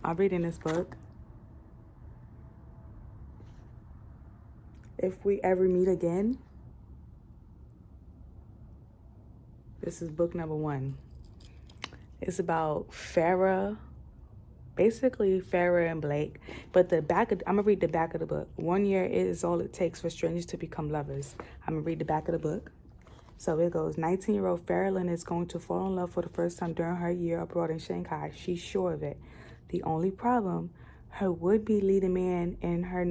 I'm reading this book. If We Ever Meet Again. This is book number 1. It's about Farrah, basically Farrah and Blake. But I'm gonna read the back of the book. 1 year is all it takes for strangers to become lovers. I'm gonna read the back of the book. So it goes, 19-year-old Farrah is going to fall in love for the first time during her year abroad in Shanghai. She's sure of it. The only problem, her would-be leading man is her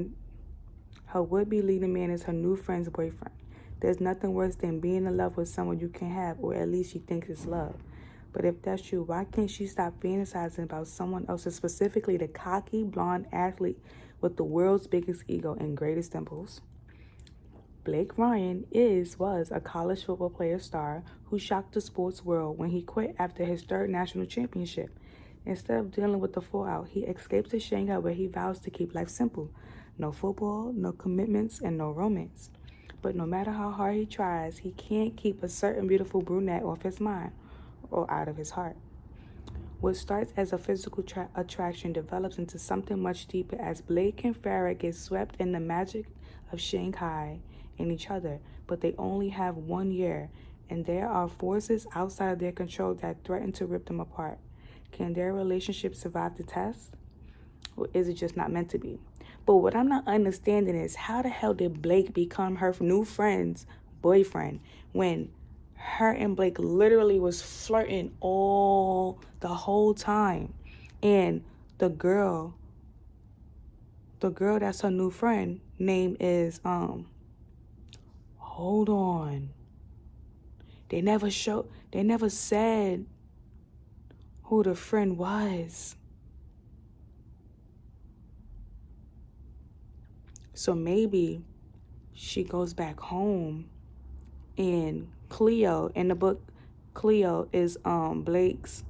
new friend's boyfriend. There's nothing worse than being in love with someone you can't have, or at least she thinks it's love. But if that's true, why can't she stop fantasizing about someone else's, specifically the cocky, blonde athlete with the world's biggest ego and greatest dimples? Blake Ryan was a college football player star who shocked the sports world when he quit after his third national championship. Instead of dealing with the fallout, he escapes to Shanghai where he vows to keep life simple. No football, no commitments, and no romance. But no matter how hard he tries, he can't keep a certain beautiful brunette off his mind or out of his heart. What starts as a physical attraction develops into something much deeper as Blake and Farrah get swept in the magic of Shanghai and each other, but they only have 1 year, and there are forces outside of their control that threaten to rip them apart. Can their relationship survive the test? Or is it just not meant to be? But what I'm not understanding is, how the hell did Blake become her new friend's boyfriend when her and Blake literally was flirting all the whole time? And the girl that's her new friend, name is hold on. They never said who the friend was. So maybe she goes back home and Cleo, in the book, Cleo is Blake's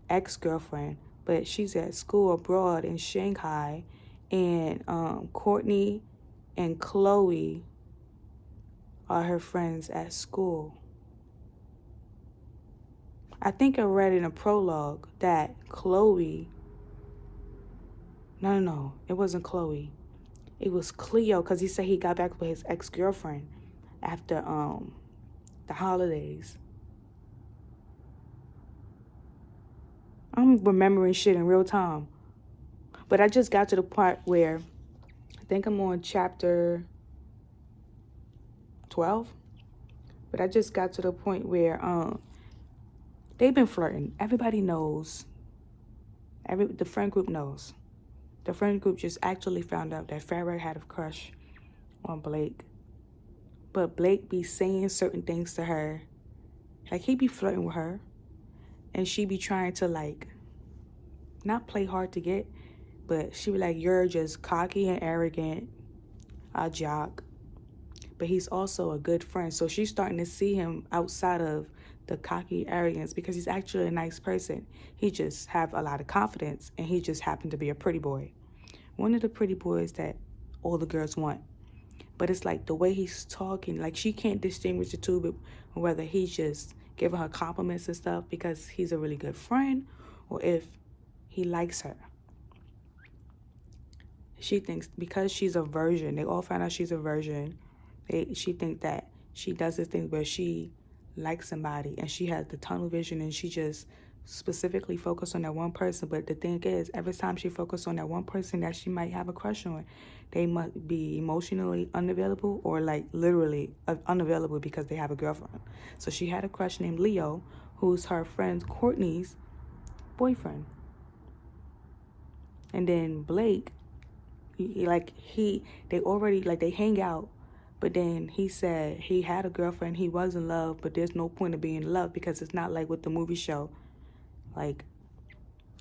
ex-girlfriend, but she's at school abroad in Shanghai, and Courtney and Chloe are her friends at school. I think I read in a prologue that Chloe, no, it wasn't Chloe. It was Cleo, because he said he got back with his ex-girlfriend after the holidays. I'm remembering shit in real time. But I just got to the part where I think I'm on chapter 12. But I just got to the point where they've been flirting. Everybody knows. The friend group knows. The friend group just actually found out that Farrah had a crush on Blake. But Blake be saying certain things to her. Like, he be flirting with her. And she be trying to, like, not play hard to get, but she be like, you're just cocky and arrogant, a jock. But he's also a good friend. So she's starting to see him outside of the cocky arrogance, because he's actually a nice person. He just have a lot of confidence, and he just happened to be a pretty boy. One of the pretty boys that all the girls want. But it's like the way he's talking, like she can't distinguish the two, but whether he's just giving her compliments and stuff because he's a really good friend, or if he likes her. She thinks because she's a virgin, they all find out she's a virgin. She thinks that she does this thing where she likes somebody and she has the tunnel vision and she just specifically focus on that one person. But the thing is, every time she focuses on that one person that she might have a crush on, they must be emotionally unavailable or like literally unavailable because they have a girlfriend. So she had a crush named Leo, who's her friend Courtney's boyfriend. And then Blake, they hang out, but then he said he had a girlfriend, he was in love, but there's no point of being in love because it's not like with the movie show. Like,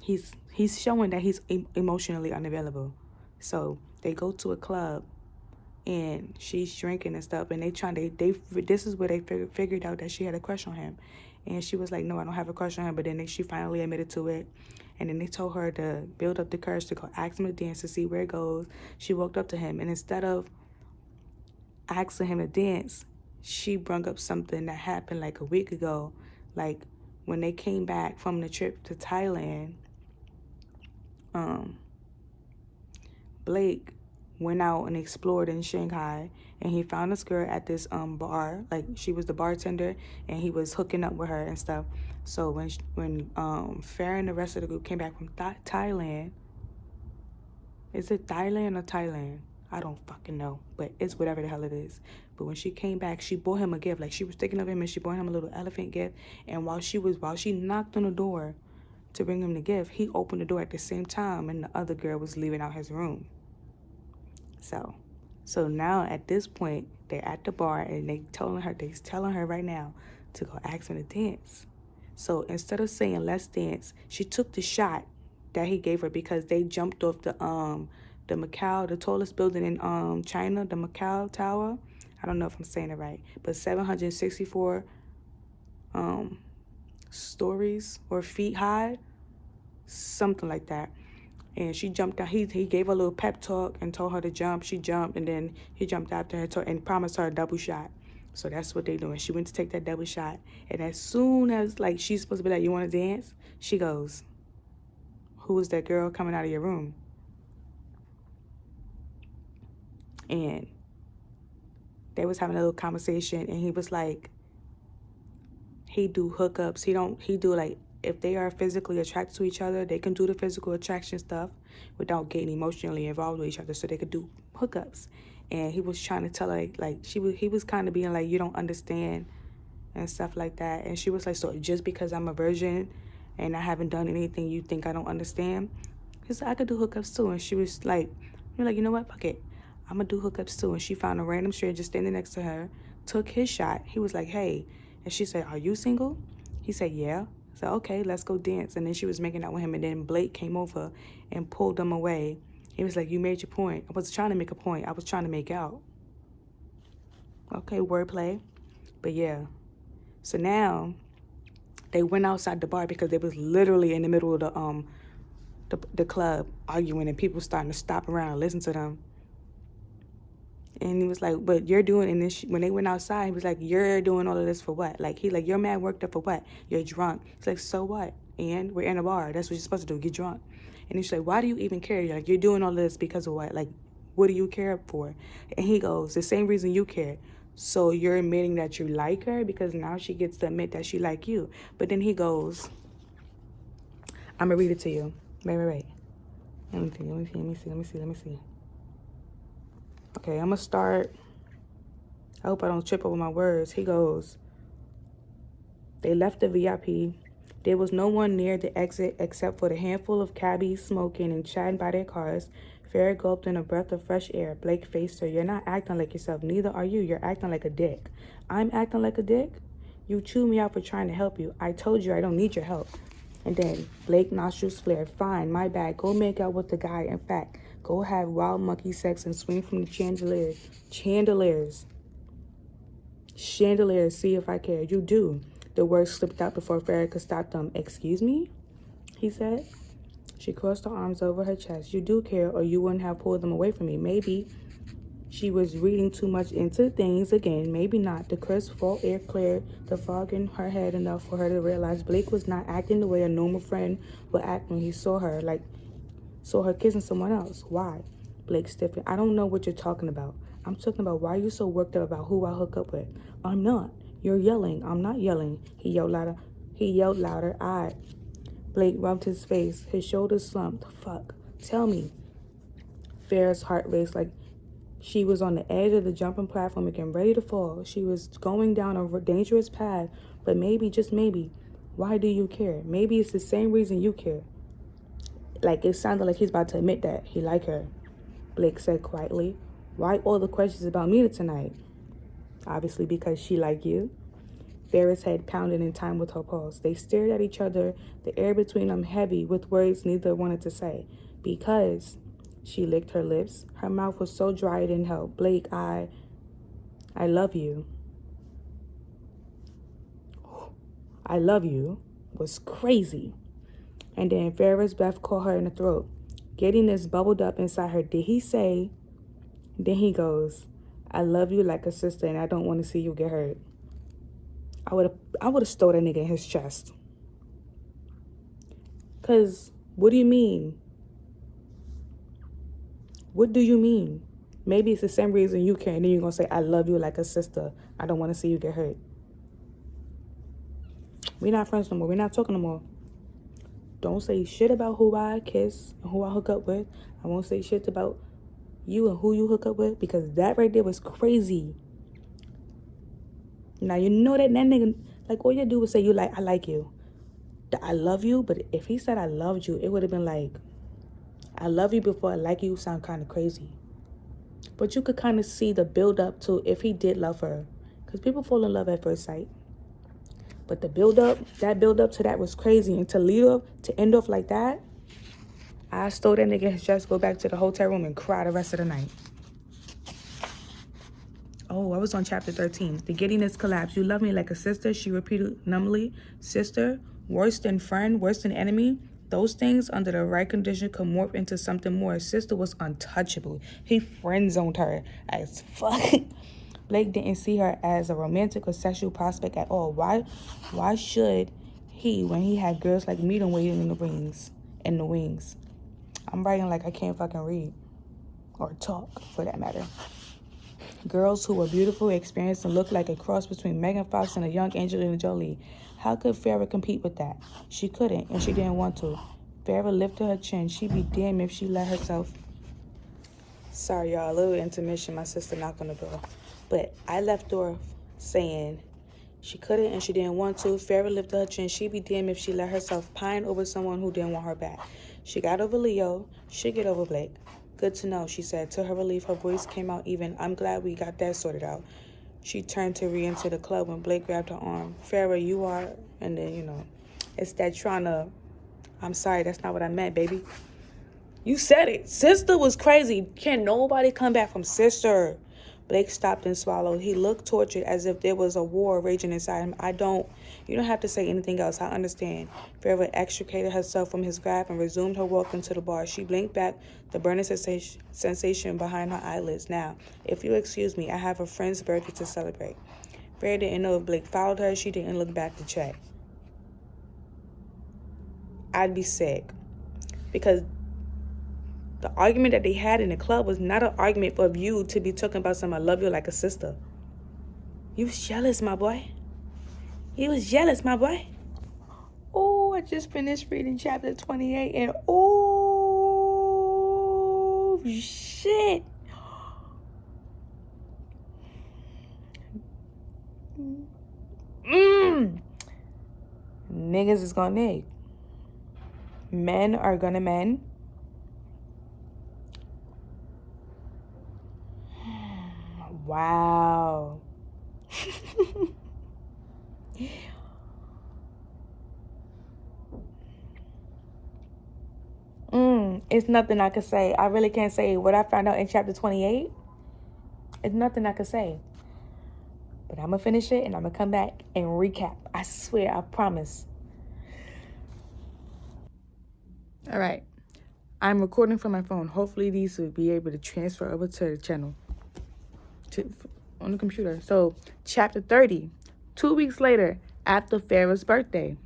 he's showing that he's emotionally unavailable. So they go to a club and she's drinking and stuff, and this is where they figured out that she had a crush on him. And she was like, no, I don't have a crush on him. But then she finally admitted to it. And then they told her to build up the courage to go ask him to dance to see where it goes. She walked up to him, and instead of asking him to dance, she brought up something that happened like a week ago. Like when they came back from the trip to Thailand, Blake went out and explored in Shanghai, and he found this girl at this bar. Like, she was the bartender, and he was hooking up with her and stuff. So when Farrah and the rest of the group came back from Thailand, is it Thailand or Thailand? I don't fucking know, but it's whatever the hell it is. But when she came back, she bought him a gift. Like, she was thinking of him, and she bought him a little elephant gift. And while she knocked on the door to bring him the gift, he opened the door at the same time, and the other girl was leaving out his room. So now at this point, they're at the bar, and they's telling her right now to go ask him to dance. So instead of saying let's dance, she took the shot that he gave her, because they jumped off the Macau, the tallest building in China, the Macau Tower. I don't know if I'm saying it right, but 764 stories or feet high, something like that. And she jumped out. He gave her a little pep talk and told her to jump. She jumped, and then he jumped after her and promised her a double shot. So that's what they doing. She went to take that double shot, and as soon as, like, she's supposed to be like, you want to dance? She goes, who is that girl coming out of your room? And they was having a little conversation, and he was like, he do hookups. He do like, if they are physically attracted to each other, they can do the physical attraction stuff without getting emotionally involved with each other, so they could do hookups. And he was trying to tell her, like he was kind of being like, you don't understand and stuff like that. And she was like, so just because I'm a virgin and I haven't done anything, you think I don't understand? He said, I could do hookups too. And she was like, you're like, you know what, fuck it, I'm gonna do hookups too. And she found a random stranger standing next to her, took his shot. He was like, hey. And she said, are you single? He said, yeah. I said, okay, let's go dance. And then she was making out with him, and then Blake came over and pulled them away. He was like, you made your point. I wasn't trying to make a point. I was trying to make out. Okay, wordplay. But yeah. So now they went outside the bar, because they was literally in the middle of the club arguing, and people starting to stop around and listen to them. And he was like, but you're doing, and then when they went outside, he was like, you're doing all of this for what? Like, you're mad worked up for what? You're drunk. He's like, so what? And we're in a bar. That's what you're supposed to do, get drunk. And he's like, why do you even care? You're like, you're doing all of this because of what? Like, what do you care for? And he goes, the same reason you care. So you're admitting that you like her, because now she gets to admit that she like you. But then he goes, I'm going to read it to you. Wait. Let me see. Okay, I'm going to start. I hope I don't trip over my words. He goes, they left the VIP. There was no one near the exit except for the handful of cabbies smoking and chatting by their cars. Farrah gulped in a breath of fresh air. Blake faced her. You're not acting like yourself. Neither are you. You're acting like a dick. I'm acting like a dick? You chewed me out for trying to help you. I told you I don't need your help. And then Blake nostrils flared. Fine, my bad. Go make out with the guy. In fact, go have wild monkey sex and swing from the chandeliers. Chandeliers, see if I care. You do. The words slipped out before Farrah could stop them. Excuse me? He said. She crossed her arms over her chest. You do care, or you wouldn't have pulled them away from me. Maybe she was reading too much into things again. Maybe not. The crisp fall air cleared the fog in her head enough for her to realize Blake was not acting the way a normal friend would act when he saw her kissing someone else. Why? Blake stiffened. I don't know what you're talking about. I'm talking about why you so worked up about who I hook up with. I'm not. You're yelling. I'm not yelling. He yelled louder. Blake rubbed his face. His shoulders slumped. Fuck. Tell me. Farrah's heart raced like she was on the edge of the jumping platform and getting ready to fall. She was going down a dangerous path, but maybe, just maybe, why do you care? Maybe it's the same reason you care. Like, it sounded like he's about to admit that he liked her. Blake said quietly. Why all the questions about me tonight? Obviously because she liked you. Farrah's head pounded in time with her pulse. They stared at each other, the air between them heavy with words neither wanted to say. Because she licked her lips. Her mouth was so dry it didn't help. Blake, I love you. I love you was crazy. And then Farrah's breath caught her in the throat. Giddiness bubbled up inside her. Did he say? Then he goes, I love you like a sister, and I don't want to see you get hurt. I would have stole that nigga in his chest. Cause what do you mean? What do you mean? Maybe it's the same reason you can, and then you're going to say, I love you like a sister. I don't want to see you get hurt. We're not friends no more. We're not talking no more. Don't say shit about who I kiss and who I hook up with. I won't say shit about you and who you hook up with, because that right there was crazy. Now, you know that nigga, like, all you do is say, I like you. I love you, but if he said I loved you, it would have been like, I love you before I like you sound kind of crazy. But you could kind of see the build up to if he did love her. Because people fall in love at first sight. But the build up to that was crazy. And to end off like that, I stole that nigga his dress, go back to the hotel room and cry the rest of the night. Oh, I was on chapter 13. The giddiness collapsed. You love me like a sister, she repeated numbly. Sister, worse than friend, worse than enemy. Those things, under the right condition, could morph into something more. Sister was untouchable. He friend-zoned her as fuck. Blake didn't see her as a romantic or sexual prospect at all. Why should he, when he had girls like me waiting in the wings? I'm writing like I can't fucking read. Or talk, for that matter. Girls who were beautiful, experienced, and looked like a cross between Megan Fox and a young Angelina Jolie. How could Farrah compete with that? She couldn't, and she didn't want to. Farrah lifted her chin. She'd be damned if she let herself... Sorry, y'all, a little intermission. My sister knocked on the door. But I left off saying she couldn't and she didn't want to. Farrah lifted her chin. She'd be damned if she let herself pine over someone who didn't want her back. She got over Leo. She'll get over Blake. Good to know, she said. To her relief, her voice came out even. I'm glad we got that sorted out. She turned to re-enter the club when Blake grabbed her arm. Farrah, you are... And then, it's that trying to... I'm sorry, that's not what I meant, baby. You said it. Sister was crazy. Can't nobody come back from sister. Blake stopped and swallowed. He looked tortured, as if there was a war raging inside him. You don't have to say anything else. I understand. Farrah extricated herself from his grasp and resumed her walk into the bar. She blinked back, the burning sensation behind her eyelids. Now, if you excuse me, I have a friend's birthday to celebrate. Farrah didn't know if Blake followed her. She didn't look back to check. I'd be sick. Because the argument that they had in the club was not an argument for you to be talking about I love you like a sister. You was jealous, my boy. He was jealous, my boy. Oh, I just finished reading chapter 28 and oh, shit. Niggas is gonna nig. Men are gonna men. Wow. It's nothing I could say. I really can't say what I found out in chapter 28. It's nothing I could say. But I'm going to finish it and I'm going to come back and recap. I swear, I promise. All right. I'm recording from my phone. Hopefully these will be able to transfer over to the channel. On the computer. So, chapter 30. 2 weeks later, after Farrah's birthday.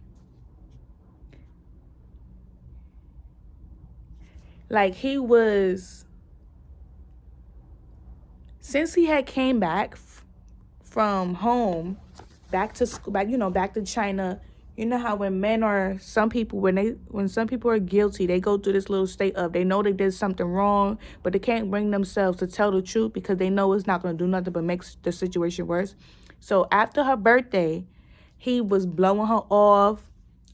Like, he was... Since he had came back from home, back to school, back to China... You know how when some people are guilty, they go through this little state of, they know they did something wrong, but they can't bring themselves to tell the truth because they know it's not going to do nothing but make the situation worse. So after her birthday, he was blowing her off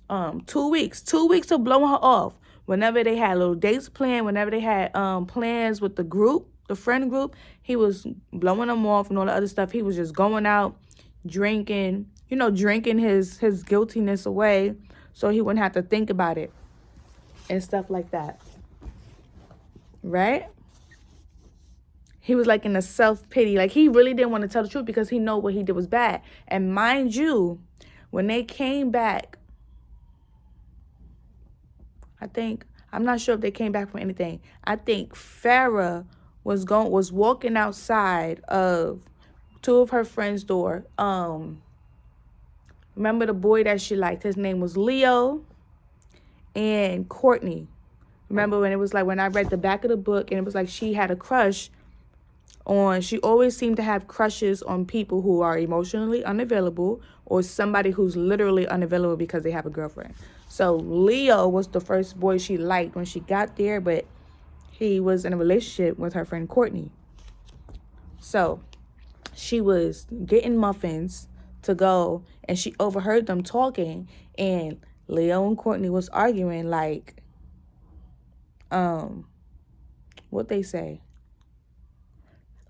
2 weeks of blowing her off. Whenever they had little dates planned, whenever they had plans with the friend group, he was blowing them off and all the other stuff. He was just going out, drinking his guiltiness away so he wouldn't have to think about it and stuff like that. Right? He was like in a self-pity. Like, he really didn't want to tell the truth because he know what he did was bad. And mind you, when they came back, I'm not sure if they came back from anything. I think Farrah was walking outside of two of her friends' door. Remember the boy that she liked? His name was Leo and Courtney. Remember when it was like, when I read the back of the book and it was like she had a crush on, she always seemed to have crushes on people who are emotionally unavailable or somebody who's literally unavailable because they have a girlfriend. So Leo was the first boy she liked when she got there, but he was in a relationship with her friend Courtney. So she was getting muffins to go and she overheard them talking, and Leo and Courtney was arguing like, what they say.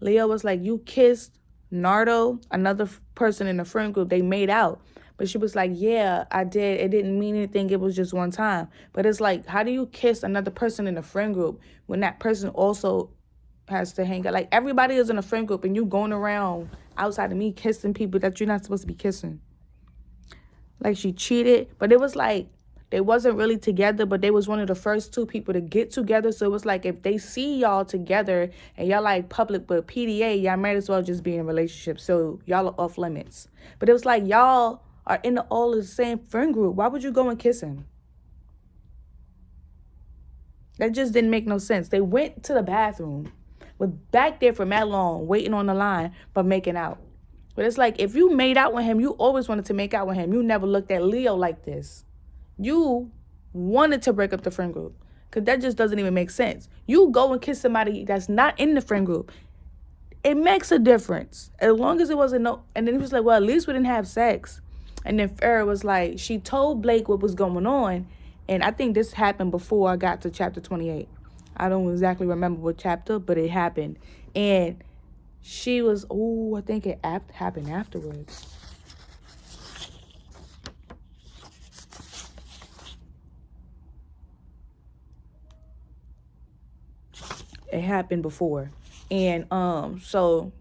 Leo was like, you kissed Nardo, another person in the friend group. They made out. But she was like, yeah, I did. It didn't mean anything. It was just one time. But it's like, how do you kiss another person in the friend group when that person also has to hang out? Like, everybody is in a friend group and you going around outside of me kissing people that you're not supposed to be kissing. Like, she cheated. But it was like, they wasn't really together, but they was one of the first two people to get together. So it was like, if they see y'all together and y'all like public but PDA, y'all might as well just be in a relationship. So y'all are off limits. But it was like, y'all are in all of the same friend group. Why would you go and kiss him? That just didn't make no sense. They went to the bathroom, was back there for that long, waiting on the line, but making out. But it's like, if you made out with him, you always wanted to make out with him. You never looked at Leo like this. You wanted to break up the friend group, because that just doesn't even make sense. You go and kiss somebody that's not in the friend group. It makes a difference. As long as it wasn't no. And then he was like, well, at least we didn't have sex. And then Farrah was like, she told Blake what was going on. And I think this happened before I got to chapter 28. I don't exactly remember what chapter, but it happened. And she was, I think it happened afterwards. It happened before. And so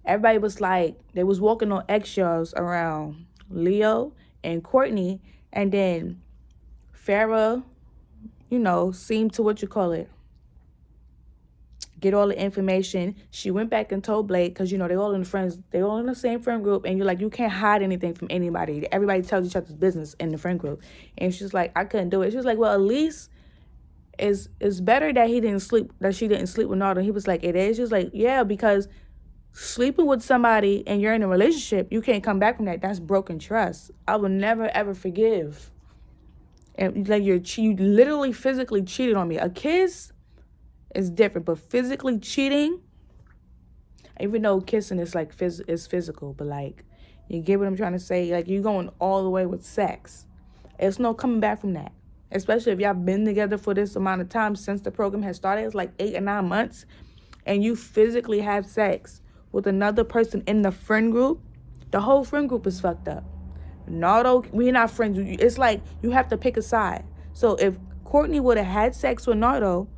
everybody was like, they was walking on eggshells around Leo and Courtney. And then Farrah, seemed to get all the information. She went back and told Blake, because they all in the same friend group, and you're like, you can't hide anything from anybody. Everybody tells each other's business in the friend group. And she's like, I couldn't do it. She was like, well, at least it's better that she didn't sleep with Nardo. He was like, it is. She was like, yeah, because sleeping with somebody and you're in a relationship, you can't come back from that. That's broken trust. I will never ever forgive. And like, you literally physically cheated on me. A kiss is different, but physically cheating, even though kissing is like is physical, but like, you get what I'm trying to say? Like, you're going all the way with sex. It's no coming back from that. Especially if y'all been together for this amount of time since the program has started. It's like 8 or 9 months. And you physically have sex with another person in the friend group. The whole friend group is fucked up. Nardo, we're not friends. It's like you have to pick a side. So if Courtney would have had sex with Nardo,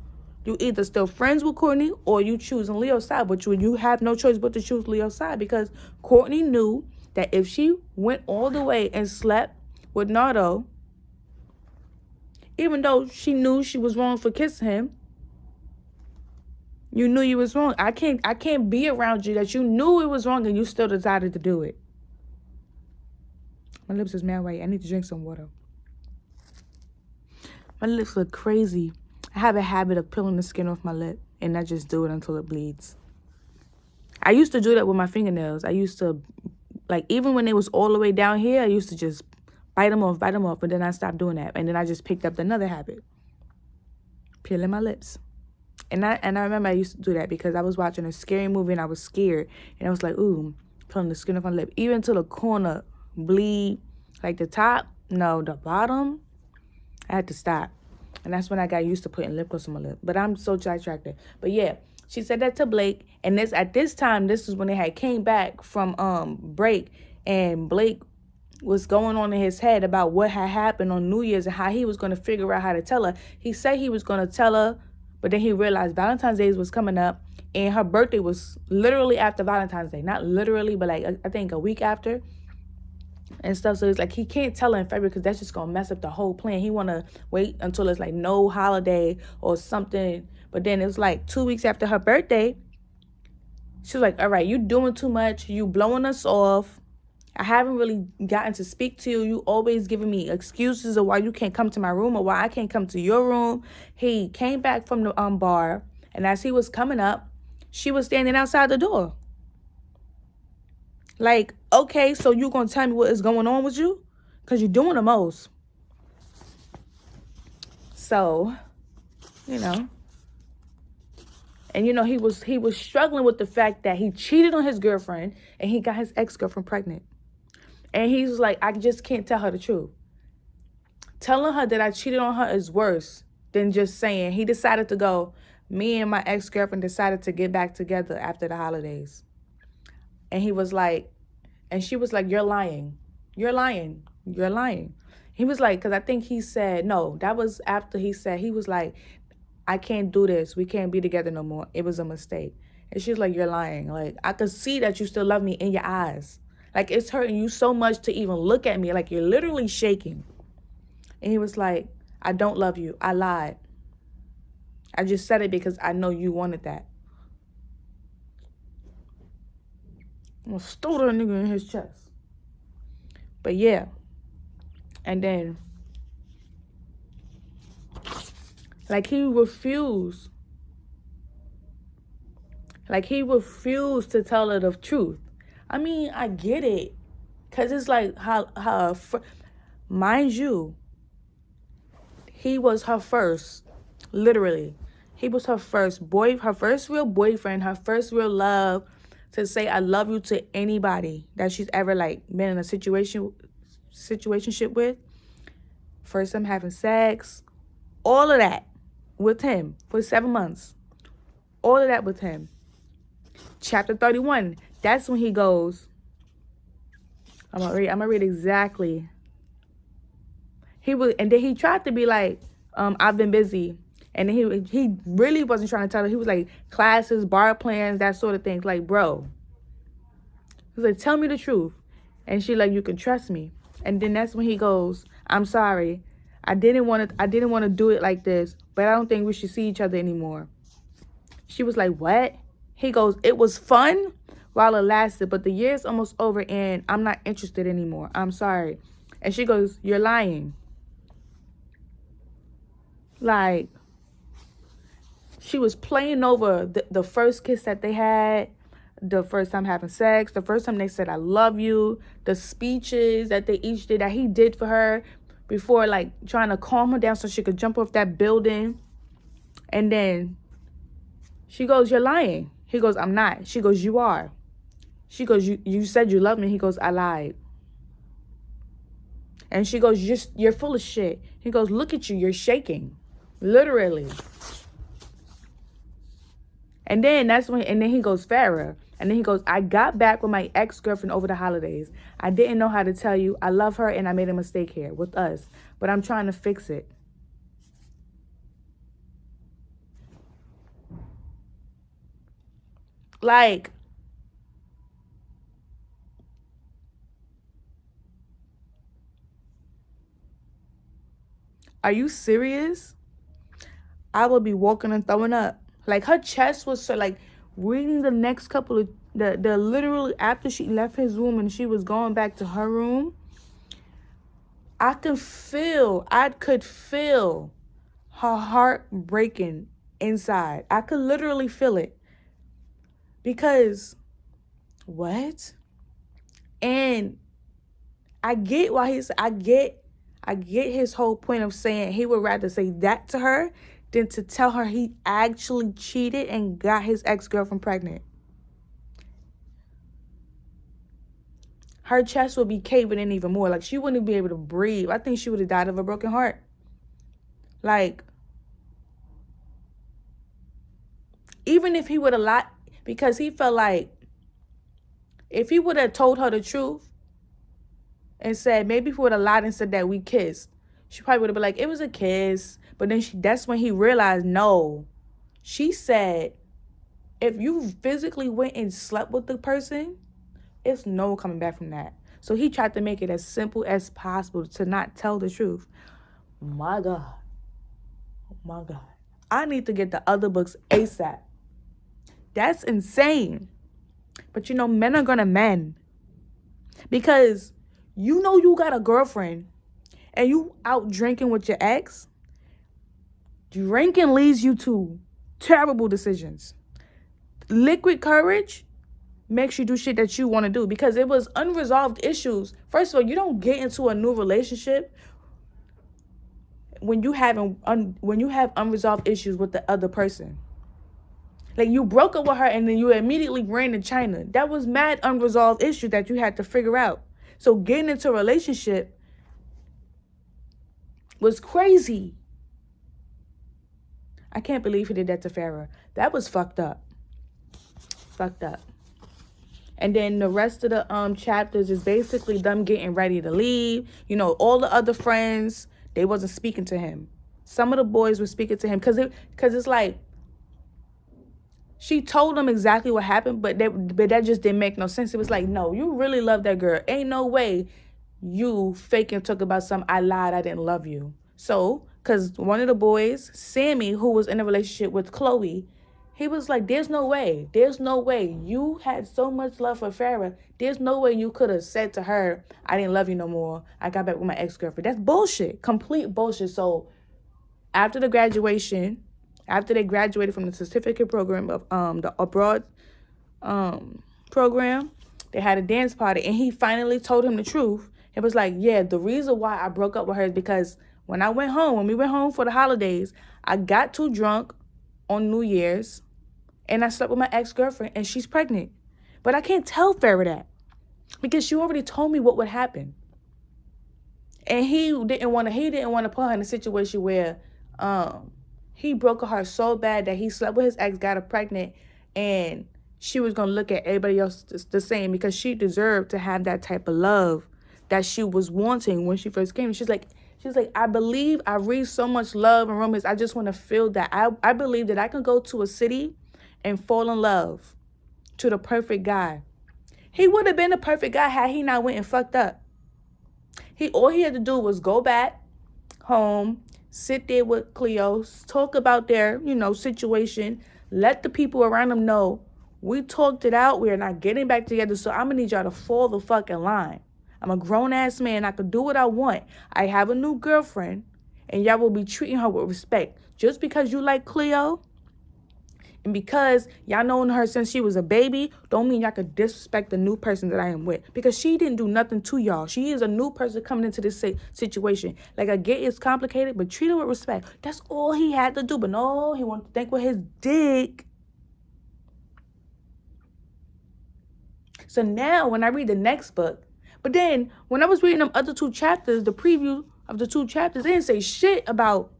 you either still friends with Courtney or you choosing Leo's side. But you have no choice but to choose Leo's side, because Courtney knew that if she went all the way and slept with Nardo, even though she knew she was wrong for kissing him, you knew you was wrong. I can't be around you that you knew it was wrong and you still decided to do it. My lips is mad white. I need to drink some water. My lips look crazy. I have a habit of peeling the skin off my lip, and I just do it until it bleeds. I used to do that with my fingernails. I used to, like, even when they was all the way down here, I used to just bite them off, but then I stopped doing that. And then I just picked up another habit, peeling my lips. And I remember I used to do that because I was watching a scary movie and I was scared. And I was like, ooh, peeling the skin off my lip. Even to the corner bleed, like the top, no, the bottom, I had to stop. And that's when I got used to putting lip gloss on my lip. But I'm so sidetracked. But yeah, she said that to Blake. And at this time, this is when they had came back from break. And Blake was going on in his head about what had happened on New Year's and how he was going to figure out how to tell her. He said he was going to tell her, but then he realized Valentine's Day was coming up. And her birthday was literally after Valentine's Day. Not literally, but like I think a week after. And stuff. So it's like he can't tell her in February because that's just gonna mess up the whole plan. He wanna wait until it's like no holiday or something. But then it's like 2 weeks after her birthday. She's like, all right, you doing too much. You blowing us off. I haven't really gotten to speak to you. You always giving me excuses of why you can't come to my room or why I can't come to your room. He came back from the bar, and as he was coming up, she was standing outside the door. Like, okay, so you gonna tell me what is going on with you? Because you're doing the most. So, you know. And you know, he was struggling with the fact that he cheated on his girlfriend and he got his ex-girlfriend pregnant. And he was like, I just can't tell her the truth. Telling her that I cheated on her is worse than just saying. He decided to go, me and my ex-girlfriend decided to get back together after the holidays. And he was like, and she was like, you're lying. You're lying. You're lying. He was like, because I think he said, no, that was after he said, he was like, I can't do this. We can't be together no more. It was a mistake. And she's like, you're lying. Like, I could see that you still love me in your eyes. Like, it's hurting you so much to even look at me. Like, you're literally shaking. And he was like, I don't love you. I lied. I just said it because I know you wanted that. I'm gonna stole that nigga in his chest. But yeah. And then, like, he refused. Like, he refused to tell her the truth. I mean, I get it. Because it's like, mind you, he was her first, literally. He was her first real boyfriend, her first real love, to say I love you to anybody that she's ever, like, been in a situationship with. First time having sex, all of that with him for 7 months. All of that with him. Chapter 31, that's when he goes, I'm gonna read exactly. And then he tried to be like, I've been busy. And then he really wasn't trying to tell her. He was like, classes, bar plans, that sort of thing. Like, bro. He was like, tell me the truth. And she like, you can trust me. And then that's when he goes, I'm sorry. I didn't want to do it like this, but I don't think we should see each other anymore. She was like, what? He goes, it was fun while it lasted, but the year's almost over and I'm not interested anymore. I'm sorry. And she goes, you're lying. Like, she was playing over the first kiss that they had, the first time having sex, the first time they said, I love you, the speeches that they each did, that he did for her before, like, trying to calm her down so she could jump off that building. And then she goes, you're lying. He goes, I'm not. She goes, you are. She goes, you said you love me. He goes, I lied. And she goes, you're full of shit. He goes, look at you. You're shaking. Literally. And then he goes, Farrah. And then he goes, I got back with my ex-girlfriend over the holidays. I didn't know how to tell you. I love her and I made a mistake here with us. But I'm trying to fix it. Like, are you serious? I would be walking and throwing up. Like, her chest was so, like, reading the next couple of, the literally, after she left his room and she was going back to her room, I could feel her heart breaking inside. I could literally feel it. Because, what? And I get why I get his whole point of saying he would rather say that to her than to tell her he actually cheated and got his ex-girlfriend pregnant. Her chest would be caving in even more. Like, she wouldn't be able to breathe. I think she would have died of a broken heart. Like, even if he would have lied, because he felt like if he would have told her the truth and said, maybe if he would have lied and said that we kissed, she probably would have been like, it was a kiss. But then that's when he realized, no. She said, if you physically went and slept with the person, it's no coming back from that. So he tried to make it as simple as possible to not tell the truth. My God. Oh my God. I need to get the other books ASAP. That's insane. But you know, men are gonna men. Because you know you got a girlfriend and you out drinking with your ex. Drinking leads you to terrible decisions. Liquid courage makes you do shit that you want to do because it was unresolved issues. First of all, you don't get into a new relationship when you have unresolved issues with the other person. Like, you broke up with her and then you immediately ran to China. That was mad unresolved issue that you had to figure out. So getting into a relationship was crazy. I can't believe he did that to Farrah. That was fucked up. Fucked up. And then the rest of the chapters is basically them getting ready to leave. You know, all the other friends, they wasn't speaking to him. Some of the boys were speaking to him because it's like, she told them exactly what happened, but that just didn't make no sense. It was like, no, you really love that girl. Ain't no way you fake and talk about I lied, I didn't love you. So, because one of the boys, Sammy, who was in a relationship with Chloe, he was like, there's no way. You had so much love for Farrah. There's no way you could have said to her, I didn't love you no more. I got back with my ex-girlfriend. That's bullshit. Complete bullshit. So after they graduated from the certificate program of the abroad program, they had a dance party, and he finally told him the truth. It was like, yeah, the reason why I broke up with her is because when we went home for the holidays, I got too drunk on New Year's, and I slept with my ex-girlfriend, and she's pregnant. But I can't tell Farrah that because she already told me what would happen. And he didn't want to put her in a situation where he broke her heart so bad that he slept with his ex, got her pregnant, and she was going to look at everybody else the same because she deserved to have that type of love that she was wanting when she first came. She's like, I believe I read so much love and romance. I just want to feel that. I believe that I can go to a city and fall in love to the perfect guy. He would have been the perfect guy had he not went and fucked up. All he had to do was go back home, sit there with Cleo, talk about their, situation, let the people around him know we talked it out. We're not getting back together. So I'm going to need y'all to fall the fucking line. I'm a grown-ass man. I can do what I want. I have a new girlfriend, and y'all will be treating her with respect. Just because you like Cleo and because y'all known her since she was a baby, don't mean y'all could disrespect the new person that I am with. Because she didn't do nothing to y'all. She is a new person coming into this situation. Like, I get it's complicated, but treat her with respect. That's all he had to do. But no, he wanted to think with his dick. So now when I read the next book, but then when I was reading them other two chapters, the preview of the two chapters, they didn't say shit about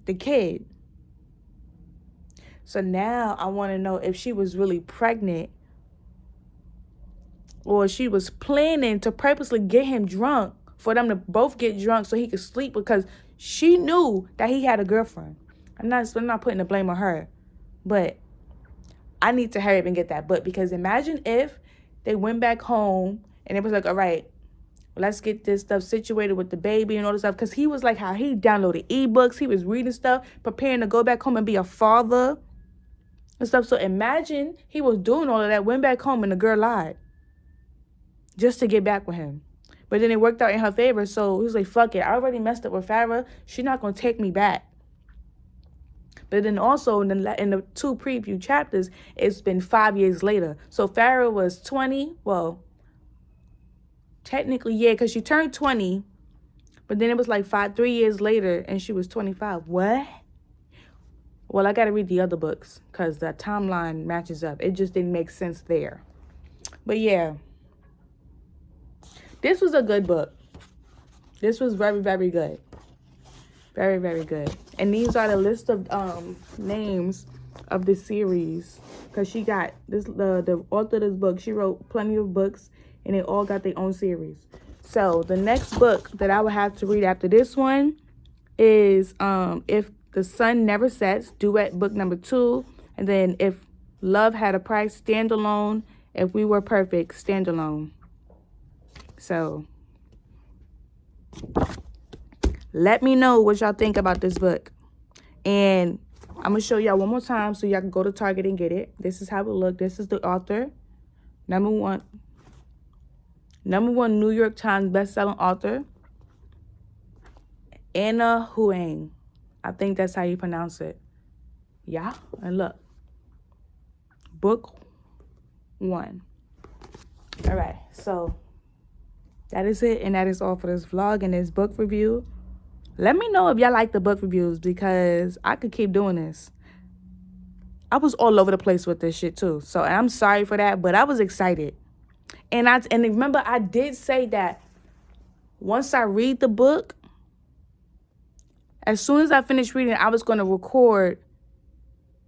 the kid. So now I want to know if she was really pregnant or she was planning to purposely get him drunk for them to both get drunk so he could sleep because she knew that he had a girlfriend. I'm not putting the blame on her, but I need to hurry up and get that book because imagine if they went back home and it was like, all right, let's get this stuff situated with the baby and all this stuff. Because he was like how he downloaded ebooks. He was reading stuff, preparing to go back home and be a father and stuff. So imagine he was doing all of that, went back home, and the girl lied just to get back with him. But then it worked out in her favor. So he was like, fuck it. I already messed up with Farrah. She's not going to take me back. But then also in the two preview chapters, it's been 5 years later. So Farrah was 20. Well, technically, yeah, because she turned 20. But then it was like 3 years later, and she was 25. What? Well, I got to read the other books because the timeline matches up. It just didn't make sense there. But yeah, this was a good book. This was very, very good. Very, very good. And these are the list of names of the series. Because she got this, the author of this book, she wrote plenty of books, and they all got their own series. So the next book that I would have to read after this one is If the Sun Never Sets, Duet book number 2. And then If Love Had a Price, standalone. If We Were Perfect, standalone. So let me know what y'all think about this book. And I'm going to show y'all one more time so y'all can go to Target and get it. This is how it looked. This is the author. Number 1. #1 New York Times bestselling author, Huang. I think that's how you pronounce it. Yeah, and look. Book 1. All right, so that is it, and that is all for this vlog and this book review. Let me know if y'all like the book reviews, because I could keep doing this. I was all over the place with this shit too, so I'm sorry for that, but I was excited. And remember, I did say that once I read the book, as soon as I finished reading, I was going to record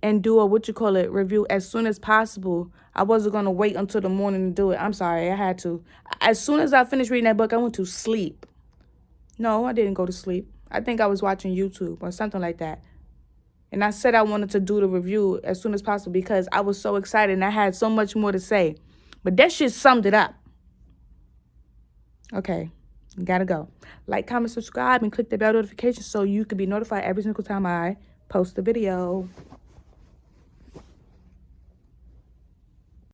and do a review as soon as possible. I wasn't going to wait until the morning to do it. I'm sorry, I had to. As soon as I finished reading that book, I went to sleep. No, I didn't go to sleep. I think I was watching YouTube or something like that. And I said I wanted to do the review as soon as possible because I was so excited and I had so much more to say. But that shit summed it up. Okay, gotta go. Like, comment, subscribe, and click the bell notification so you can be notified every single time I post a video.